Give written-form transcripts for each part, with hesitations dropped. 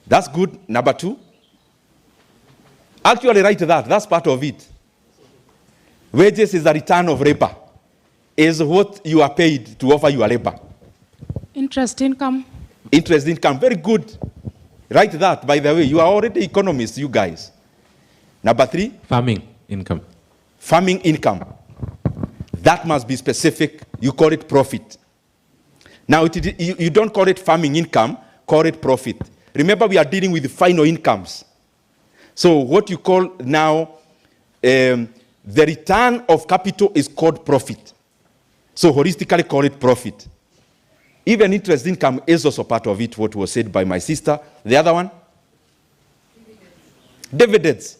That's good. Number 2. Actually write that. That's part of it. Wages is the return of labor. Is what you are paid to offer your labor. Interest income. Interest income. Very good. Write that, by the way. You are already economists, you guys. Number 3. Farming income. Farming income. That must be specific. You call it profit. Now, you don't call it farming income, call it profit. Remember, we are dealing with final incomes. So what you call now, the return of capital is called profit. So holistically call it profit. Even interest income is also part of it, what was said by my sister. The other one? Dividends.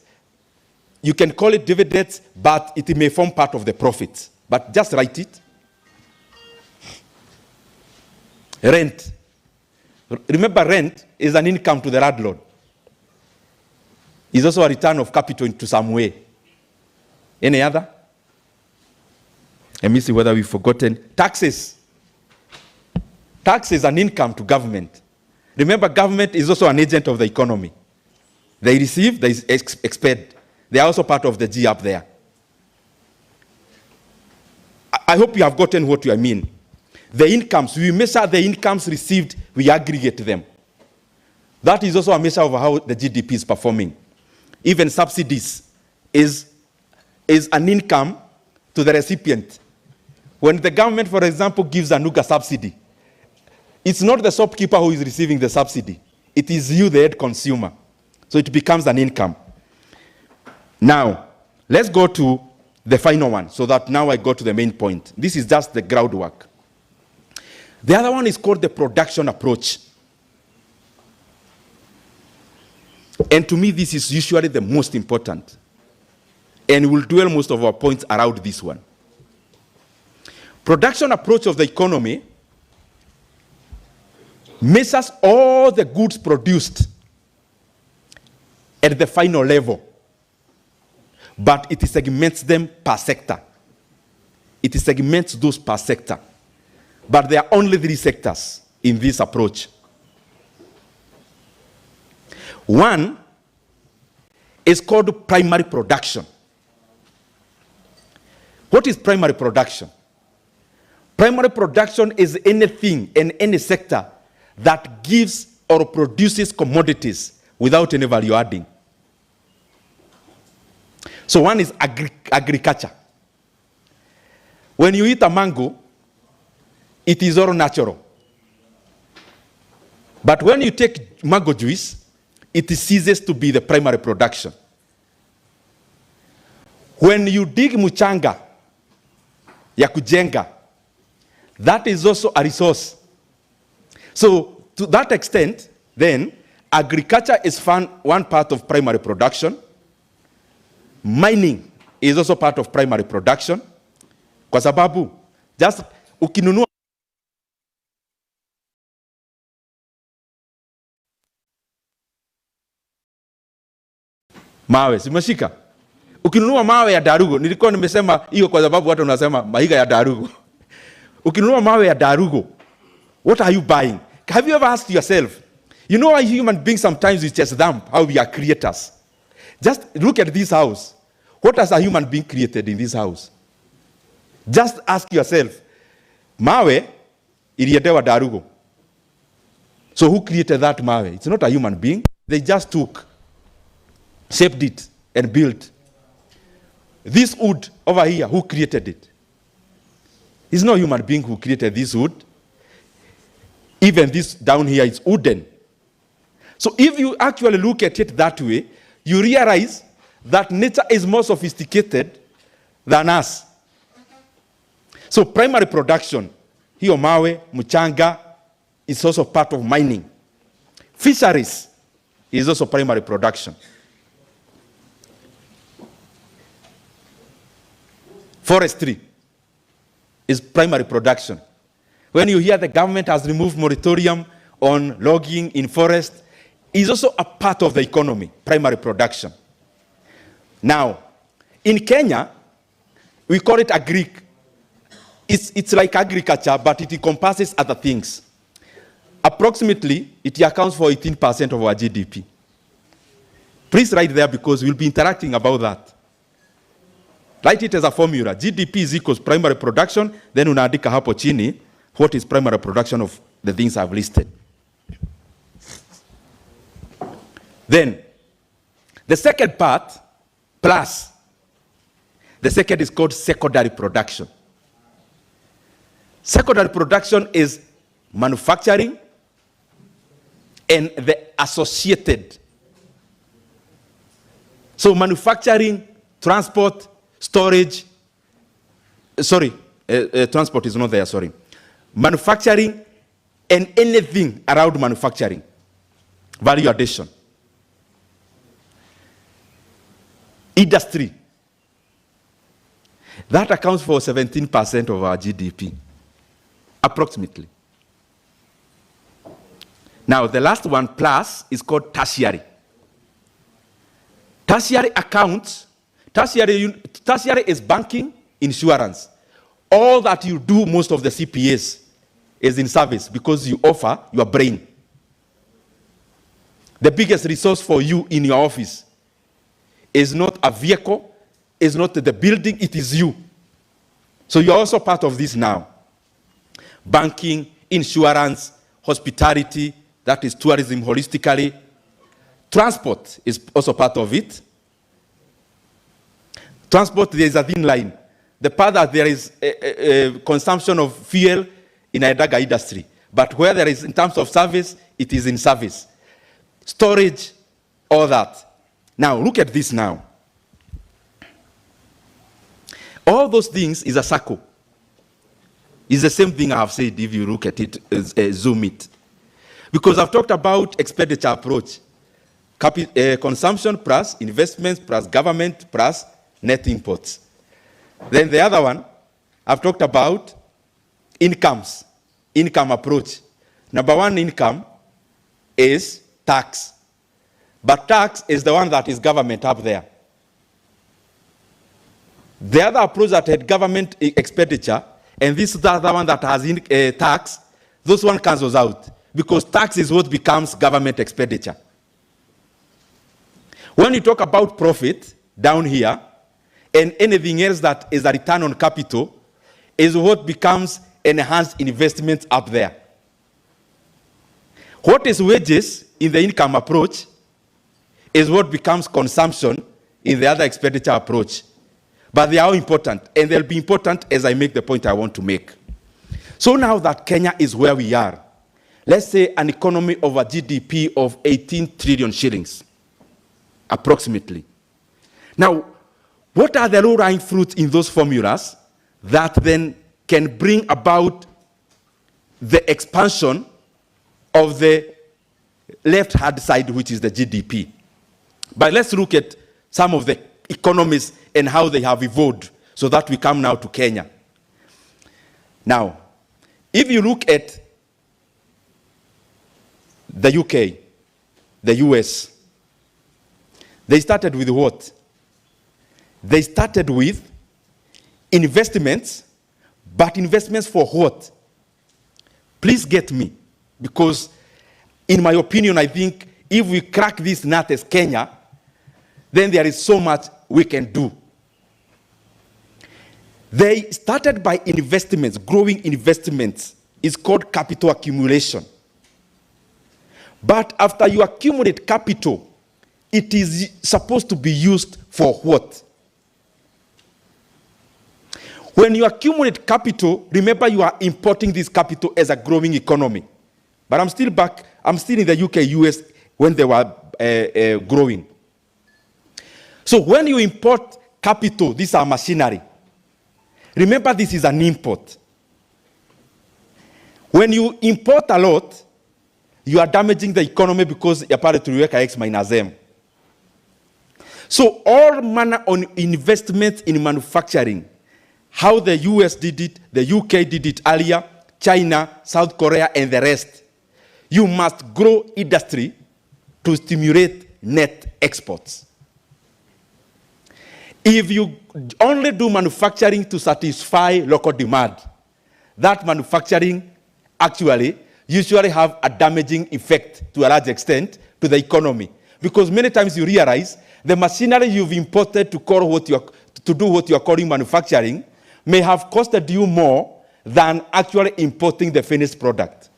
You can call it dividends, but it may form part of the profits. But just write it. Rent. Remember, rent is an income to the landlord. It's also a return of capital into some way. Any other? Let me see whether we've forgotten. Taxes. Tax is an income to government. Remember, government is also an agent of the economy. They receive, they expend. They are also part of the G up there. I hope you have gotten what I mean. The incomes, we measure the incomes received, we aggregate them. That is also a measure of how the GDP is performing. Even subsidies is an income to the recipient. When the government, for example, gives a Nuga subsidy, it's not the shopkeeper who is receiving the subsidy. It is you, the end consumer. So it becomes an income. Now, let's go to the final one, so that now I go to the main point. This is just the groundwork. The other one is called the production approach. And to me, this is usually the most important. And we'll dwell most of our points around this one. Production approach of the economy measures all the goods produced at the final level, but it segments them per sector. It segments those per sector. But there are only 3 sectors in this approach. One is called primary production. What is primary production? Primary production is anything in any sector that gives or produces commodities without any value adding. So one is agriculture. When you eat a mango, it is all natural. But when you take mango juice, it ceases to be the primary production. When you dig mchanga ya kujenga, that is also a resource. So to that extent, then, agriculture is one part of primary production. Mining is also part of primary production. Kwa sababu, just ukinunua mawe, simeshika? Ukinunua mawe ya darugo, nilikuwa nimesema hiyo kwa sababu watu wanasema mahiga ya darugo. Ukinunua mawe ya darugo, what are you buying? Have you ever asked yourself, you know, as human beings sometimes we just dump how we are creators. Just look at this house. What has a human being created in this house? Just ask yourself, mawe iliendewa darugo. So who created that mawe? It's not a human being. They just took, shaped it, and built. This wood over here, who created it? It's not a human being who created this wood. Even this down here is wooden. So if you actually look at it that way, you realize that nature is more sophisticated than us. So primary production, hiyo mawe, mchanga, is also part of mining. Fisheries is also primary production. Forestry is primary production. When you hear the government has removed moratorium on logging in forest, is also a part of the economy, primary production. Now, in Kenya, we call it agric. It's like agriculture, but it encompasses other things. Approximately, it accounts for 18% of our GDP. Please write there because we'll be interacting about that. Write it as a formula. GDP is equals primary production, then unaandika hapo chini what is primary production of the things I've listed. Then, the second part, plus. The second is called secondary production. Secondary production is manufacturing and the associated. So manufacturing, transport, storage, transport is not there, sorry. Manufacturing and anything around manufacturing, value addition. Industry. That accounts for 17% of our GDP, approximately. Now, the last one, plus, is called tertiary. Tertiary accounts, tertiary is banking, insurance. All that you do, most of the CPAs, is in service because you offer your brain. The biggest resource for you in your office is not a vehicle, is not the building, it is you. So you're also part of this now. Banking, insurance, hospitality, that is tourism holistically. Transport is also part of it. Transport, there is a thin line. The part that there is a consumption of fuel in a daga industry. But where there is, in terms of service, it is in service. Storage, all that. Now, look at this now. All those things is a circle. It's the same thing I have said if you look at it, zoom it. Because I've talked about expenditure approach. Consumption plus investments plus government plus net imports. Then the other one, I've talked about incomes, income approach. Number one income is tax. But tax is the one that is government up there. The other approach that had government expenditure, and this is the other one that has tax, those one cancels out. Because tax is what becomes government expenditure. When you talk about profit, down here, and anything else that is a return on capital, is what becomes enhanced investment up there. What is wages in the income approach is what becomes consumption in the other expenditure approach. But they are all important, and they'll be important as I make the point I want to make. So now that Kenya is where we are, let's say an economy of a GDP of 18 trillion shillings, approximately. Now, what are the low-lying fruits in those formulas that then can bring about the expansion of the left-hand side, which is the GDP? But let's look at some of the economies and how they have evolved so that we come now to Kenya. Now, if you look at the UK, the US, they started with what? They started with investments, but investments for what? Please get me, because in my opinion, I think if we crack this nut as Kenya, then there is so much we can do. They started by investments, growing investments. It's called capital accumulation. But after you accumulate capital, it is supposed to be used for what? When you accumulate capital, remember you are importing this capital as a growing economy. But I'm still in the UK, US, when they were growing. So when you import capital, these are machinery. Remember, this is an import. When you import a lot, you are damaging the economy because you're part of X minus M. So all manner of investments in manufacturing, how the US did it, the UK did it earlier, China, South Korea, and the rest, you must grow industry to stimulate net exports. If you only do manufacturing to satisfy local demand, that manufacturing actually usually have a damaging effect to a large extent to the economy. Because many times you realize the machinery you've imported to do what you are calling manufacturing may have costed you more than actually importing the finished product.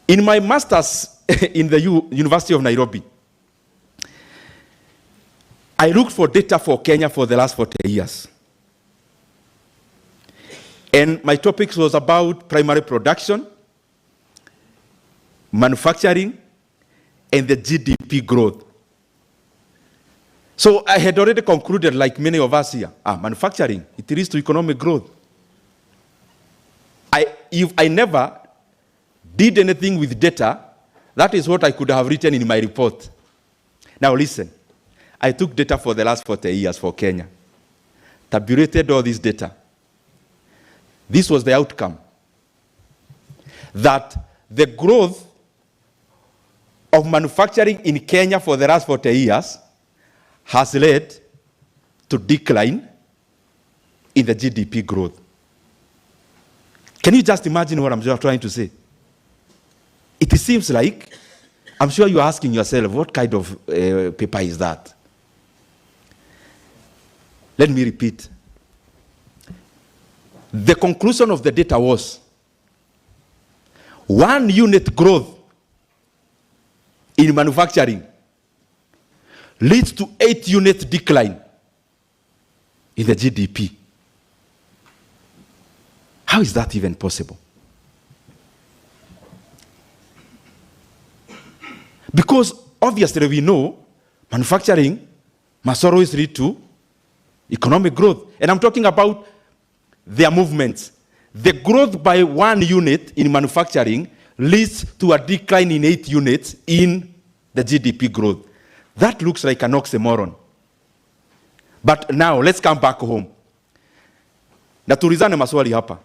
In my master's in the University of Nairobi, I looked for data for Kenya for the last 40 years. And my topic was about primary production, manufacturing, and the GDP growth. So I had already concluded, like many of us here, manufacturing, it leads to economic growth. If I never did anything with data, that is what I could have written in my report. Now listen, I took data for the last 40 years for Kenya, tabulated all this data. This was the outcome. That the growth of manufacturing in Kenya for the last 40 years has led to decline in the GDP growth. Can you just imagine what I'm trying to say? It seems like, I'm sure you're asking yourself, what kind of paper is that? Let me repeat. The conclusion of the data was 1 unit growth in manufacturing leads to 8 unit decline in the GDP. How is that even possible? Because obviously we know manufacturing must always lead to economic growth. And I'm talking about their movements. The growth by 1 unit in manufacturing leads to a decline in 8 units in the GDP growth. That looks like an oxymoron. But now let's come back home. Na tulizane maswali hapa.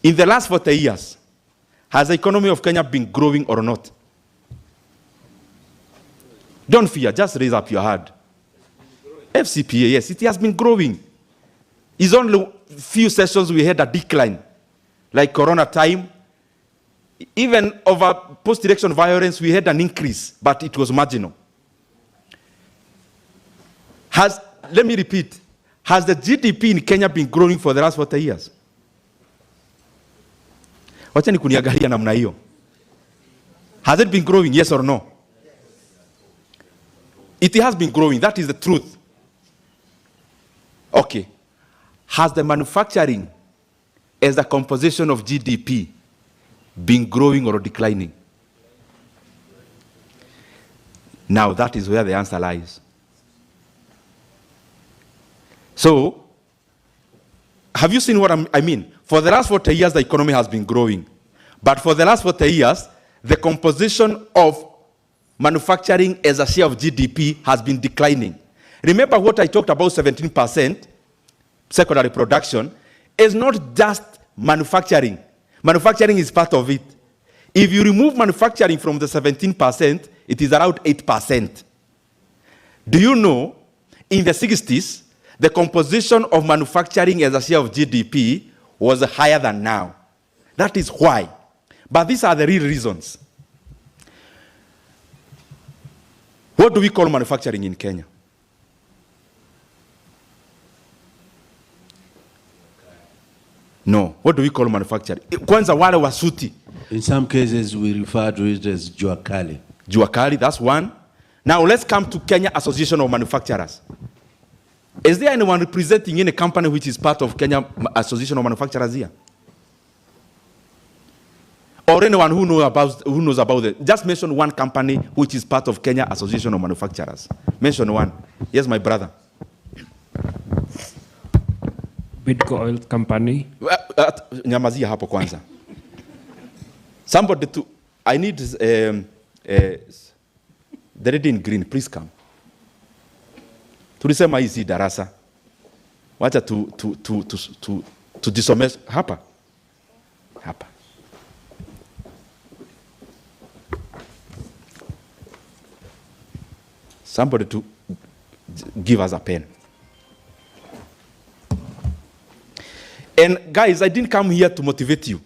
In the last 40 years, has the economy of Kenya been growing or not? Don't fear, just raise up your hand. FCPA, yes, it has been growing. It's only few sessions we had a decline, like Corona time. Even over post-election violence, we had an increase, but it was marginal. Let me repeat, has the GDP in Kenya been growing for the last 40 years? Wacha nikuniangalia namna hiyo. Has it been growing, yes or no? It has been growing, that is the truth. Okay. Has the manufacturing as a composition of GDP been growing or declining? Now that is where the answer lies. So, have you seen what I mean? For the last 40 years, the economy has been growing. But for the last 40 years, the composition of manufacturing as a share of GDP has been declining. Remember what I talked about, 17% secondary production is not just manufacturing. Manufacturing is part of it. If you remove manufacturing from the 17%, it is around 8%. Do you know, in the 60s, the composition of manufacturing as a share of GDP was higher than now. That is why. But these are the real reasons. What do we call manufacturing in Kenya? No. What do we call manufacturing? Kwanza wale wasuti. In some cases, we refer to it as juakali. Juakali, that's one. Now let's come to Kenya Association of Manufacturers. Is there anyone representing any company which is part of Kenya Association of Manufacturers here? Or anyone who knows about it? Just mention one company which is part of Kenya Association of Manufacturers. Mention one. Yes, my brother. Bidco Oil Company. Nyamazia hapo kwanza. Somebody to, I need the lady in green, please come. Tulisema hizi darasa. Wacha to disomesha hapa. Hapa. Somebody to give us a pen. And guys, I didn't come here to motivate you.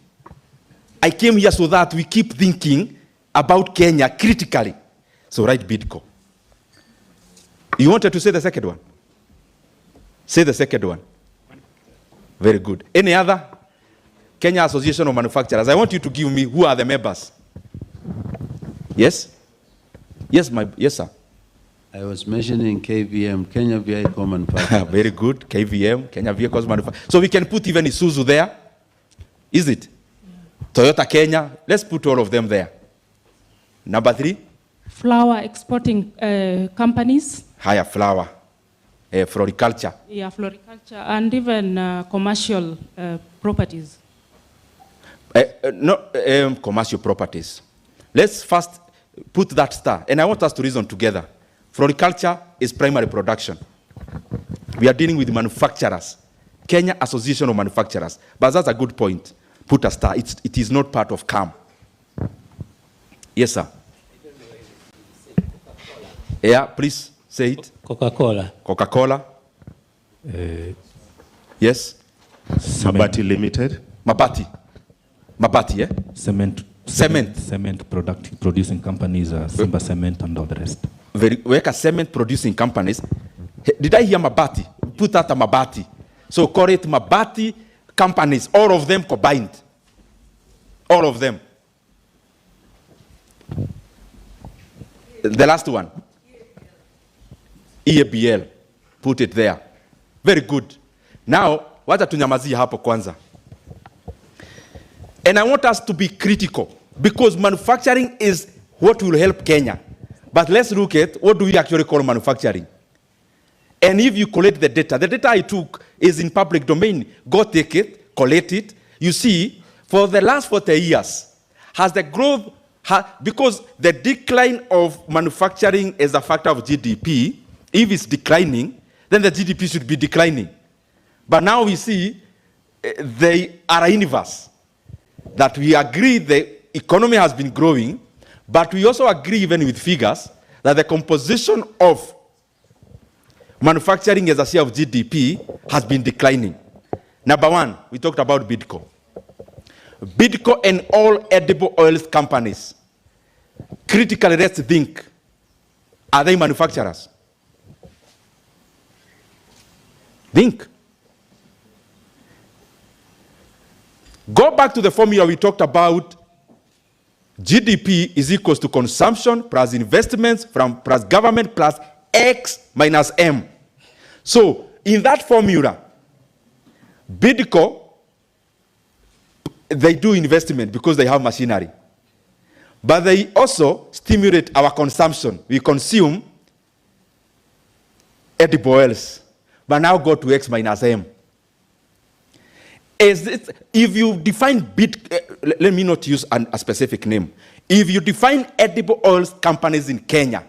I came here so that we keep thinking about Kenya critically. So write Bidco. You wanted to say the second one? Say the second one. Very good. Any other? Kenya Association of Manufacturers. I want you to give me who are the members. Yes? Yes, yes, sir. I was mentioning KVM, Kenya Vehicle Manufacturers. Very good. KVM, Kenya Vehicles Manufacturers. So we can put even Isuzu there. Is it? Yeah. Toyota Kenya. Let's put all of them there. Number 3. Flower exporting companies. Higher flower. Floriculture. Yeah, floriculture and even commercial properties. Commercial properties. Let's first put that star. And I want us to reason together. Floriculture is primary production. We are dealing with manufacturers. Kenya Association of Manufacturers. But that's a good point. Put a star. It is not part of CAM. Yes, sir. Yeah, please say it. Coca-Cola. Coca-Cola. Yes. Mabati Limited. Mabati, yeah? Cement producing companies, Simba Cement and all the rest. Weka cement producing companies. Did I hear Mabati? Put that a Mabati. So call it Mabati companies, all of them combined. All of them. The last one. EABL. Put it there. Very good. Now, wacha tunyamazie hapo kwanza. And I want us to be critical because manufacturing is what will help Kenya. But let's look at what do we actually call manufacturing. And if you collect the data I took is in public domain. Go take it, collect it. You see, for the last 40 years, has the growth, because the decline of manufacturing is a factor of GDP, if it's declining, then the GDP should be declining. But now we see they are inverse. That we agree the economy has been growing, but we also agree even with figures that the composition of manufacturing as a share of GDP has been declining. Number 1, we talked about Bidco. Bidco and all edible oils companies. Critically, let's think, are they manufacturers? Think. Go back to the formula we talked about. GDP is equals to consumption plus investments plus government plus X minus M. So in that formula, Bidco, they do investment because they have machinery. But they also stimulate our consumption. We consume edible oils. But now go to X minus M. If you define let me not use a specific name. If you define edible oils companies in Kenya,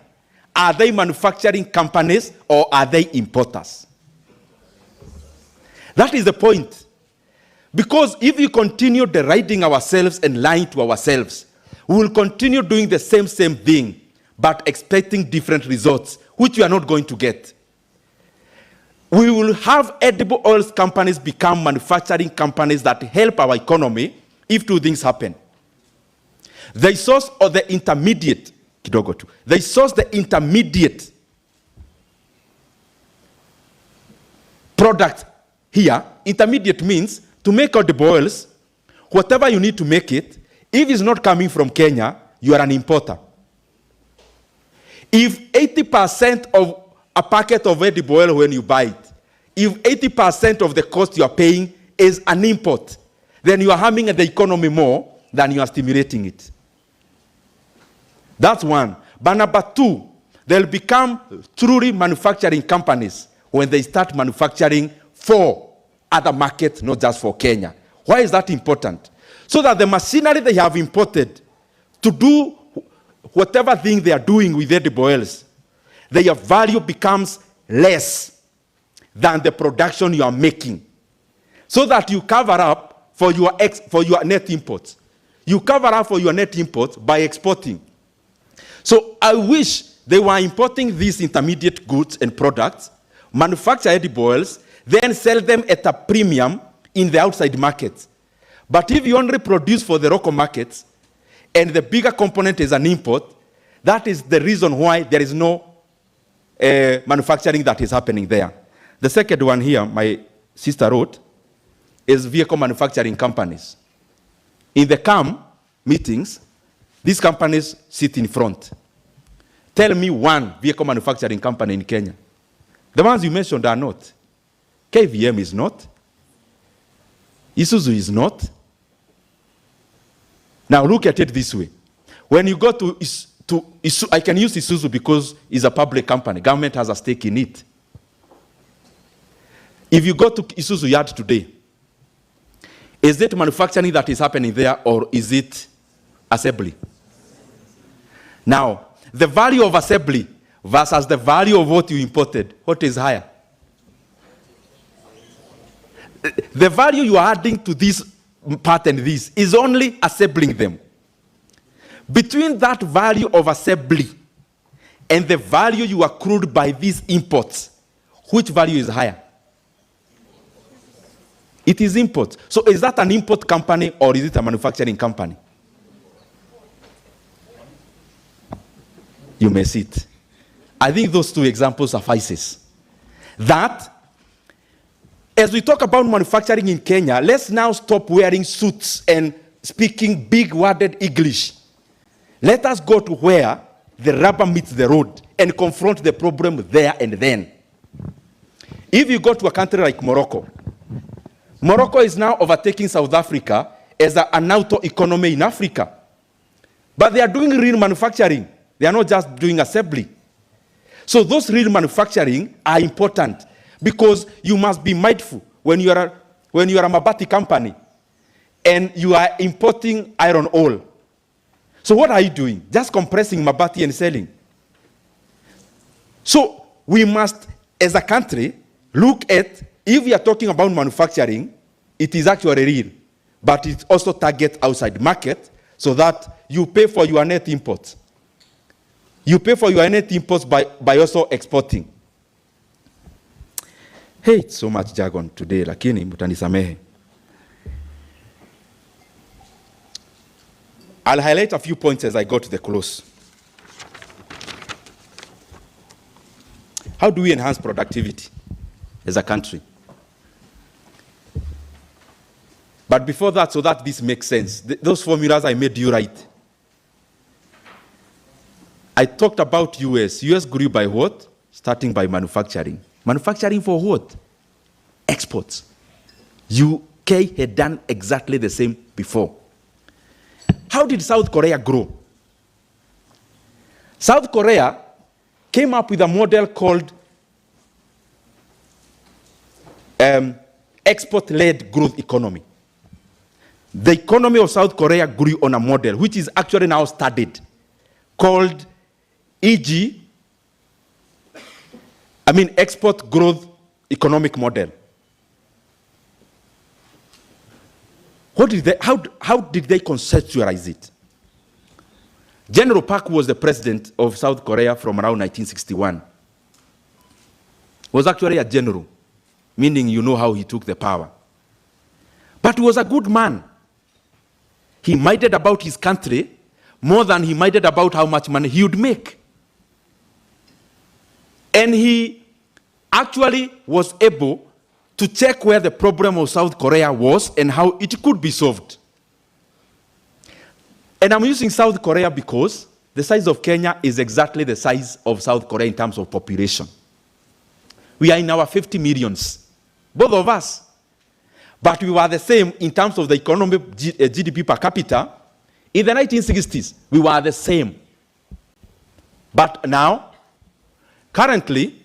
are they manufacturing companies or are they importers? That is the point. Because if we continue deriding ourselves and lying to ourselves, we will continue doing the same thing, but expecting different results, which we are not going to get. We will have edible oils companies become manufacturing companies that help our economy if 2 things happen. They source or the intermediate, they source the intermediate product here. Intermediate means to make edible oils, whatever you need to make it, if it's not coming from Kenya, you are an importer. If 80% of a packet of edible oil when you buy it, if 80% of the cost you are paying is an import, then you are harming the economy more than you are stimulating it. That's one. But number 2, they'll become truly manufacturing companies when they start manufacturing for other markets, not just for Kenya. Why is that important? So that the machinery they have imported to do whatever thing they are doing with edible oils, their value becomes less than the production you are making. So that you cover up for your net imports. You cover up for your net imports by exporting. So I wish they were importing these intermediate goods and products, manufacture edible oils, then sell them at a premium in the outside market. But if you only produce for the local markets, and the bigger component is an import, that is the reason why there is no manufacturing that is happening there. The second one here, my sister wrote, is vehicle manufacturing companies. In the CAM meetings, these companies sit in front. Tell me one vehicle manufacturing company in Kenya. The ones you mentioned are not. KVM is not. Isuzu is not. Now look at it this way. When you go to Isuzu, I can use Isuzu because it's a public company. Government has a stake in it. If you go to Isuzu yard today, is it manufacturing that is happening there, or is it assembly? Now, the value of assembly versus the value of what you imported, what is higher? The value you are adding to this part and this is only assembling them. Between that value of assembly and the value you accrued by these imports, which value is higher? It is import. So is that an import company or is it a manufacturing company? You may see it. I think those two examples suffices. That, as we talk about manufacturing in Kenya, let's now stop wearing suits and speaking big-worded English. Let us go to where the rubber meets the road and confront the problem there and then. If you go to a country like Morocco, Morocco is now overtaking South Africa as an auto economy in Africa. But they are doing real manufacturing. They are not just doing assembly. So those real manufacturing are important because you must be mindful when you are a Mabati company and you are importing iron ore. So what are you doing? Just compressing Mabati and selling. So we must, as a country, look at, if we are talking about manufacturing, it is actually real, but it also targets outside market so that you pay for your net imports. You pay for your net imports by also exporting. Hey, it's so much jargon today, lakini mutanisamehe. I'll highlight a few points as I go to the close. How do we enhance productivity as a country? But before that, so that this makes sense, those formulas I made you right. I talked about US. US grew by what? Starting by manufacturing. Manufacturing for what? Exports. UK had done exactly the same before. How did South Korea grow? South Korea came up with a model called export-led growth economy. The economy of South Korea grew on a model which is actually now studied, called export growth economic model. How did they conceptualize it? General Park was the president of South Korea from around 1961. Was actually a general, meaning you know how he took the power. But he was a good man. He minded about his country more than he minded about how much money he would make. And he actually was able to check where the problem of South Korea was and how it could be solved. And I'm using South Korea because the size of Kenya is exactly the size of South Korea in terms of population. We are in our 50 millions, both of us. But we were the same in terms of the economic GDP per capita. In the 1960s, we were the same. But now, currently,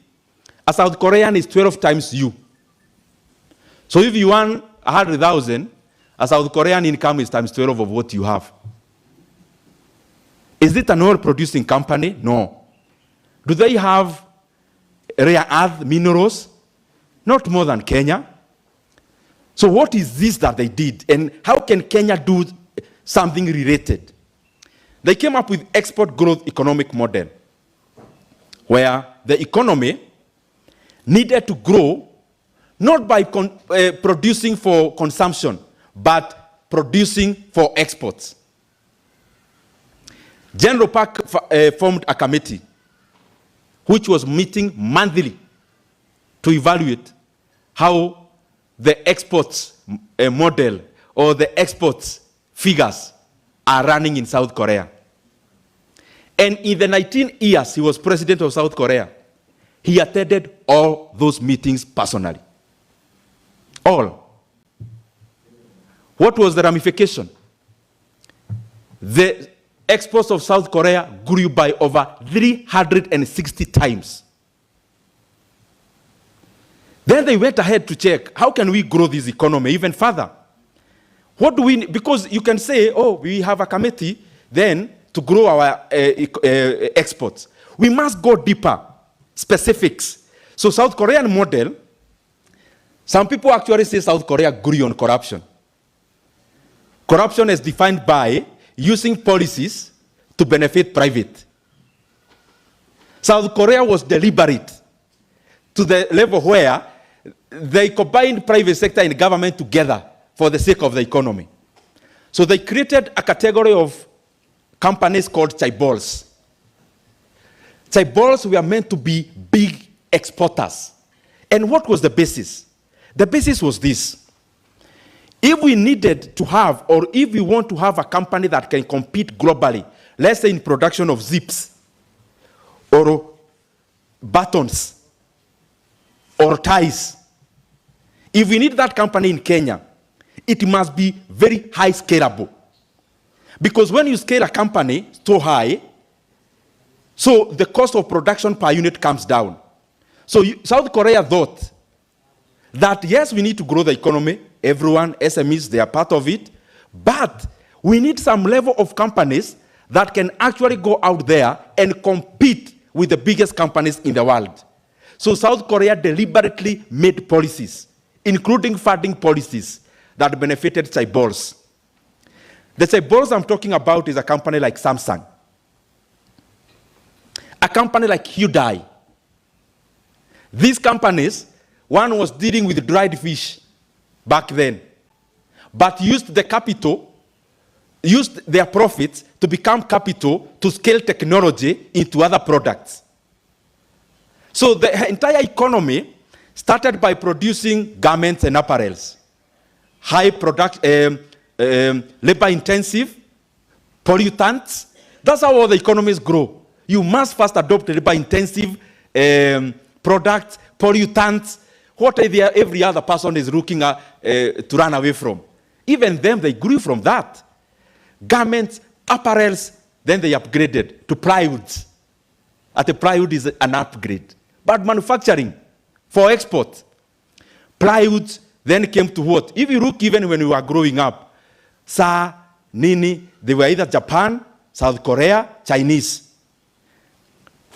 a South Korean is 12 times you. So if you earn 100,000, a South Korean income is times 12 of what you have. Is it an oil-producing company? No. Do they have rare earth minerals? Not more than Kenya. So what is this that they did? And how can Kenya do something related? They came up with export growth economic model, where the economy needed to grow not by producing for consumption, but producing for exports. General Park formed a committee which was meeting monthly to evaluate how the exports model or the exports figures are running in South Korea. And in the 19 years he was president of South Korea, he attended all those meetings personally. All. What was the ramification? The exports of South Korea grew by over 360 times. Then they went ahead to check, how can we grow this economy even further? What do we need? Because you can say, oh, we have a committee then to grow our exports. We must go deeper, specifics. So South Korean model, some people actually say South Korea grew on corruption. Corruption is defined by using policies to benefit private. South Korea was deliberate to the level where they combined private sector and government together for the sake of the economy. So they created a category of companies called chaebols. Chaebols were meant to be big exporters. And what was the basis? The basis was this. If we needed to have, or if we want to have a company that can compete globally, let's say in production of zips, or buttons, or ties, if we need that company in Kenya, it must be very high scalable. Because when you scale a company so high, so the cost of production per unit comes down. So South Korea thought that yes, we need to grow the economy. Everyone, SMEs, they are part of it. But we need some level of companies that can actually go out there and compete with the biggest companies in the world. So South Korea deliberately made policies, including funding policies, that benefited chaebols. The chaebols I'm talking about is a company like Samsung, a company like Hyundai. These companies, one was dealing with dried fish back then, but used the capital, used their profits to become capital to scale technology into other products. So the entire economy started by producing garments and apparels, high product, labor-intensive, pollutants. That's how all the economies grow. You must first adopt labor-intensive products, pollutants, what every other person is looking at to run away from. Even them, they grew from that. Garments, apparels, then they upgraded to plywoods. The plywood is an upgrade. But manufacturing for export, plywoods then came to what? If you look even when we were growing up, Nini, they were either Japan, South Korea, Chinese.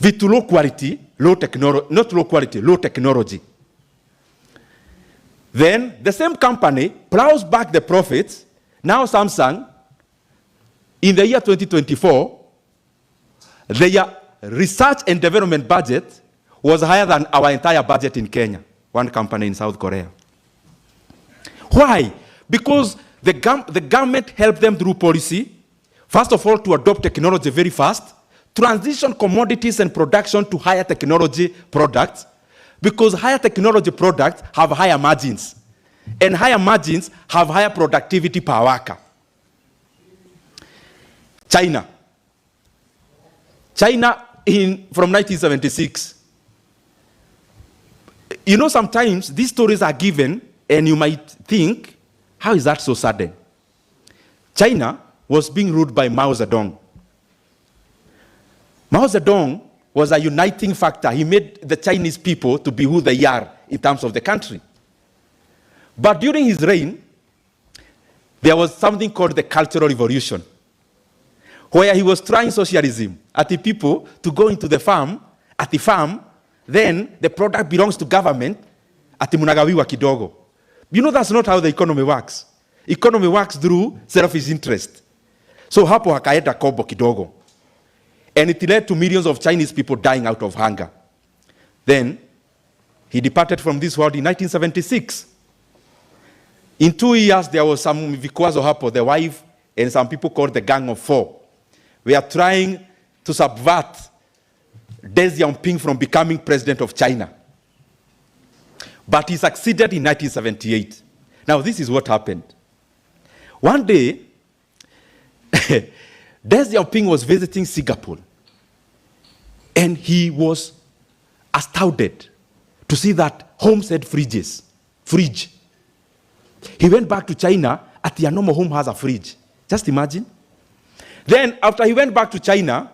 With low quality, low technology, not low quality, low technology. Then the same company plows back the profits. Now Samsung, in the year 2024, their research and development budget was higher than our entire budget in Kenya, one company in South Korea. Why? Because the government helped them through policy, first of all, to adopt technology very fast, transition commodities and production to higher technology products, because higher technology products have higher margins, and higher margins have higher productivity per worker. China from 1976. You know, sometimes these stories are given and you might think, how is that so sudden? China was being ruled by Mao Zedong. Mao Zedong was a uniting factor. He made the Chinese people to be who they are in terms of the country. But during his reign, there was something called the Cultural Revolution, where he was trying socialism, at the people to go into the farm, at the farm, then the product belongs to government, at the munagawiwa kidogo. You know, that's not how the economy works. Economy works through selfish interest. So hapo hakaenda kobo kidogo. And it led to millions of Chinese people dying out of hunger. Then he departed from this world in 1976. In 2 years, there was some vikwazo hapo, the wife and some people called the Gang of Four. We are trying to subvert Deng Xiaoping from becoming president of China. But he succeeded in 1978. Now, this is what happened. One day, Deng Xiaoping was visiting Singapore, and he was astounded to see that homes had fridge. He went back to China, at the normal home has a fridge. Just imagine. Then, after he went back to China,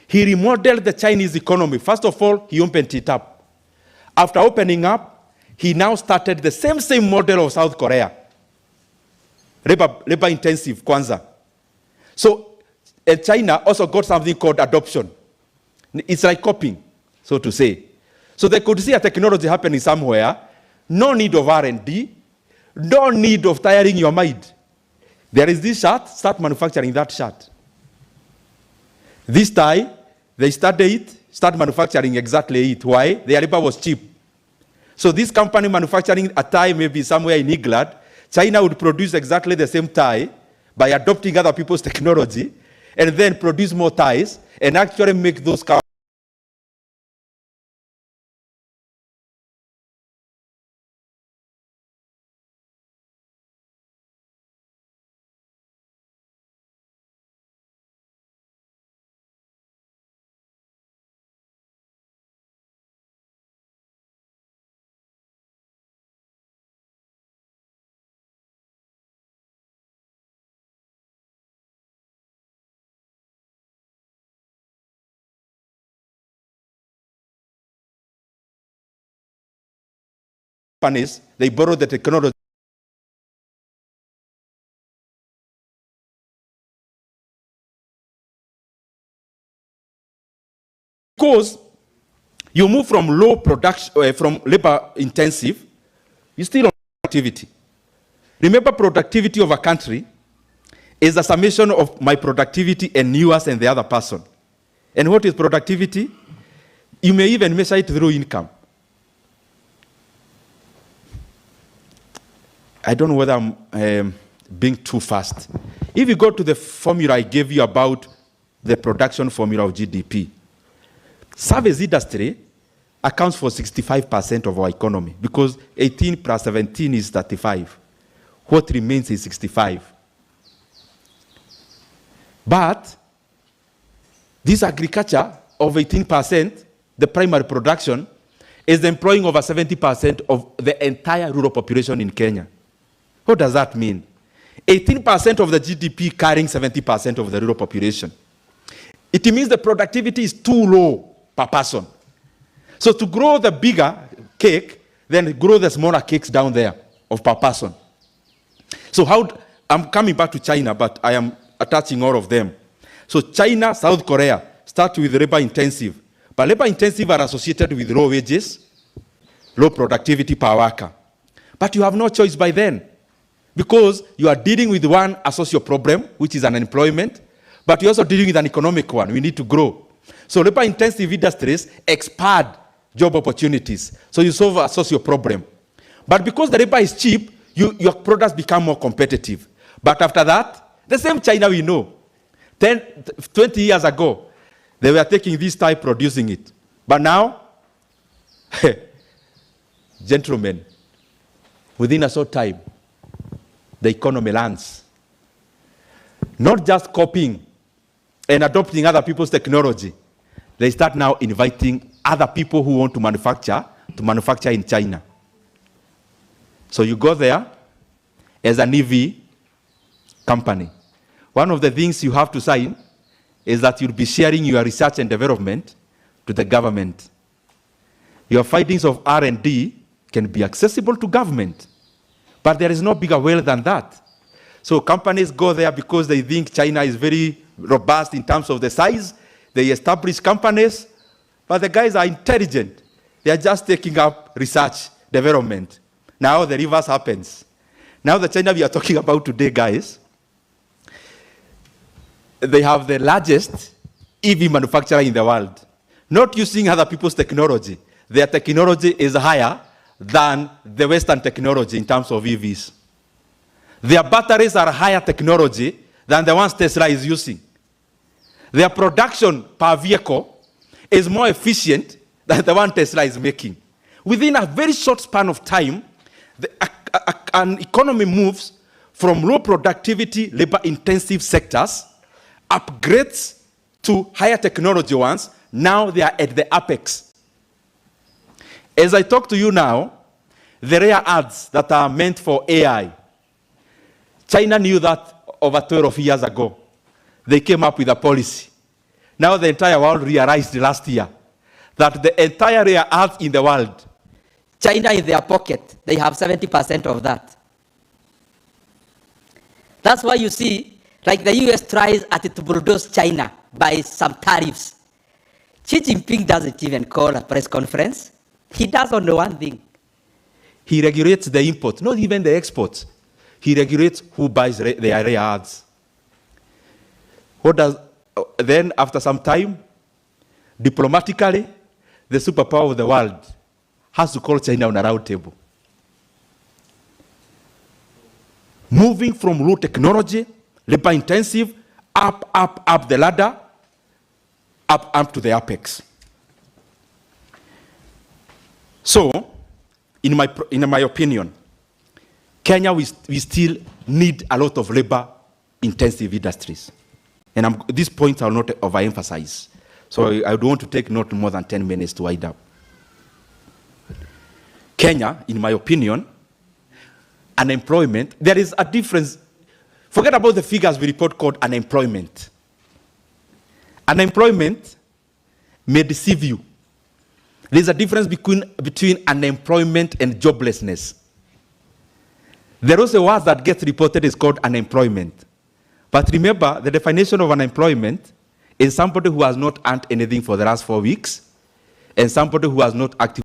he remodeled the Chinese economy. First of all, he opened it up. After opening up, he now started the same model of South Korea. Labor intensive, kwanza. So, China also got something called adoption. It's like copying, so to say. So they could see a technology happening somewhere, no need of R&D, no need of tiring your mind. There is this shirt, start manufacturing that shirt. This tie, they start manufacturing exactly it. Why? The labor was cheap. So this company manufacturing a tie maybe somewhere in England, China would produce exactly the same tie by adopting other people's technology, and then produce more ties, and actually make those companies, they borrow the technology. Because you move from low production, from labor intensive, you still on productivity. Remember, productivity of a country is a summation of my productivity and yours and the other person. And what is productivity? You may even measure it through income. I don't know whether I'm being too fast. If you go to the formula I gave you about the production formula of GDP, service industry accounts for 65% of our economy, because 18 plus 17 is 35. What remains is 65. But this agriculture of 18%, the primary production, is employing over 70% of the entire rural population in Kenya. What does that mean? 18% of the GDP carrying 70% of the rural population. It means the productivity is too low per person. So to grow the bigger cake, then grow the smaller cakes down there of per person. So I'm coming back to China, but I am attaching all of them. So China, South Korea, start with labor intensive. But labor intensive are associated with low wages, low productivity per worker. But you have no choice by then, because you are dealing with a social problem, which is unemployment, but you're also dealing with an economic one. We need to grow. So labor-intensive industries expand job opportunities. So you solve a social problem. But because the labor is cheap, your products become more competitive. But after that, the same China we know, 20 years ago, they were taking this type, producing it. But now, gentlemen, within a short time, the economy lands. Not just copying and adopting other people's technology. They start now inviting other people who want to manufacture in China. So you go there as an EV company. One of the things you have to sign is that you'll be sharing your research and development to the government. Your findings of R&D can be accessible to government. But there is no bigger whale than that. So companies go there because they think China is very robust in terms of the size. They establish companies, but the guys are intelligent. They are just taking up research, development. Now the reverse happens. Now the China we are talking about today, guys, they have the largest EV manufacturer in the world. Not using other people's technology. Their technology is higher than the Western technology in terms of EVs. Their batteries are higher technology than the ones Tesla is using. Their production per vehicle is more efficient than the one Tesla is making. Within a very short span of time, an economy moves from low productivity, labor-intensive sectors, upgrades to higher technology ones. Now they are at the apex. As I talk to you now, the rare earths that are meant for AI, China knew that over 12 years ago. They came up with a policy. Now the entire world realized last year that the entire rare earth in the world, China in their pocket, they have 70% of that. That's why you see, like the US tries to bulldoze China by some tariffs. Xi Jinping doesn't even call a press conference. He does only one thing. He regulates the imports, not even the exports. He regulates who buys their rare earths. Then after some time, diplomatically, the superpower of the world has to call China on a round table. Moving from low technology, labor intensive, up the ladder, up to the apex. So, in my opinion, Kenya, we still need a lot of labor intensive industries. And these points I will not overemphasize. So I don't want to take not more than 10 minutes to wind up. Kenya, in my opinion, unemployment, there is a difference. Forget about the figures we report called unemployment. Unemployment may deceive you. There's a difference between unemployment and joblessness. There is a word that gets reported is called unemployment. But remember, the definition of unemployment is somebody who has not earned anything for the last 4 weeks and somebody who has not actively